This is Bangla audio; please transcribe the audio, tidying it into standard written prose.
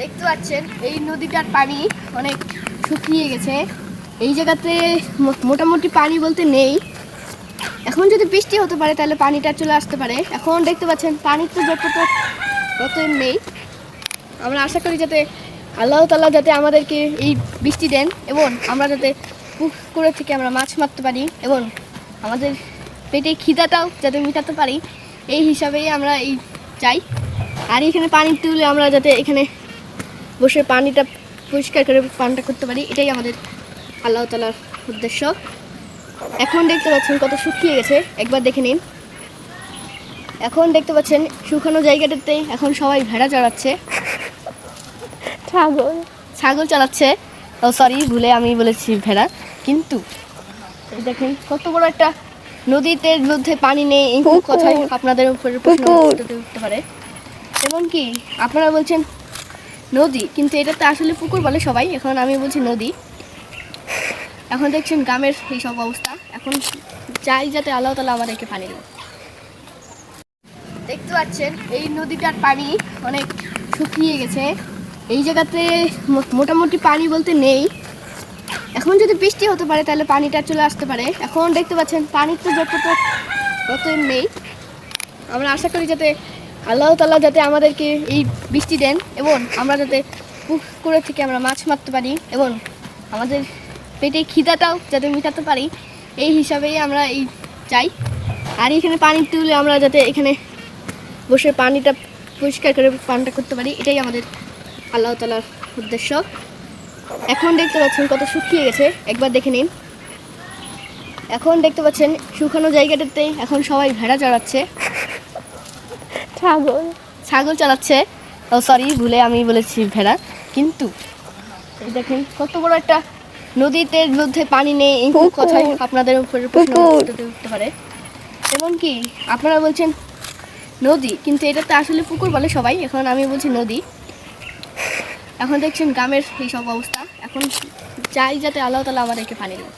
দেখতে পাচ্ছেন এই নদীটার পানি অনেক শুকিয়ে গেছে। এই জায়গাতে মোটামুটি পানি বলতে নেই। এখন যদি বৃষ্টি হতে পারে তাহলে পানিটা চলে আসতে পারে। এখন দেখতে পাচ্ছেন পানির তো যত নেই। আমরা আশা করি যাতে আল্লাহ তাআলা যাতে আমাদেরকে এই বৃষ্টি দেন এবং আমরা যাতে পুকুরের থেকে আমরা মাছ মারতে পারি এবং আমাদের পেটে খিদাটাও যাতে মেটাতে পারি, এই হিসাবেই আমরা এই চাই। আর এখানে পানি তুলে আমরা যাতে এখানে বসে পানিটা পরিষ্কার করে পানটা করতে পারি, এটাই আমাদের আল্লাহ তাআলার উদ্দেশ্য। এখন দেখতে পাচ্ছেন কত শুকিয়ে গেছে, একবার দেখে নিন। এখন দেখতে পাচ্ছেন শুকানো জায়গাটাতে এখন সবাই ভেড়া চড়াচ্ছে, ছাগল চালাচ্ছে। ও সরি, ভুলে আমি বলেছি ভেড়া। কিন্তু দেখেন কত বড় একটা নদীতে মধ্যে পানি নেই, এই কথাই আপনাদের উপরে প্রশ্ন উঠতে পারে। এমনকি আপনারা বলছেন নদী, কিন্তু এটা তো আসলে পুকুর বলে সবাই, এখন আমি বলছি নদী। এখন দেখছেন গ্রামের এই সব অবস্থা। এখন চাই যাতে আল্লাহ তাআলা আমাদেরকে পানি দেয়। দেখতে পাচ্ছেন এই নদীটার পানি অনেক শুকিয়ে গেছে। এই জায়গাতে মোটামুটি পানি বলতে নেই। এখন যদি বৃষ্টি হতে পারে তাহলে পানিটা চলে আসতে পারে। এখন দেখতে পাচ্ছেন পানির তো যত নেই। আমরা আশা করি যাতে আল্লাহ তাআলা যাতে আমাদেরকে এই বৃষ্টি দেন এবং আমরা যাতে পুকুরের থেকে আমরা মাছ মারতে পারি এবং আমাদের পেটে খিদাটাও যাতে মেটাতে পারি, এই হিসাবেই আমরা এই চাই। আর এখানে পানি তুলে আমরা যাতে এখানে বসে পানিটা পরিষ্কার করে পানটা করতে পারি, এটাই আমাদের আল্লাহ তাআলার উদ্দেশ্য। এখন দেখতে পাচ্ছেন কত শুকিয়ে গেছে, একবার দেখে নিন। এখন দেখতে পাচ্ছেন শুকানো জায়গাটাতে এখন সবাই ভেড়া চড়াচ্ছে, ছাগল চালাচ্ছে। ও সরি, ভুলে আমি বলেছি ভেড়া। কিন্তু দেখেন কত বড় একটা নদীতে মধ্যে পানি নেই, এই কথাই আপনাদের উপরে প্রশ্ন উঠতে পারে। এমনকি আপনারা বলছেন নদী, কিন্তু এটা তো আসলে পুকুর বলে সবাই, এখন আমি বলছি নদী। এখন দেখছেন গ্রামের এই সব অবস্থা। এখন চাই যাতে আল্লাহ তাআলা আমাদেরকে পানি দেয়।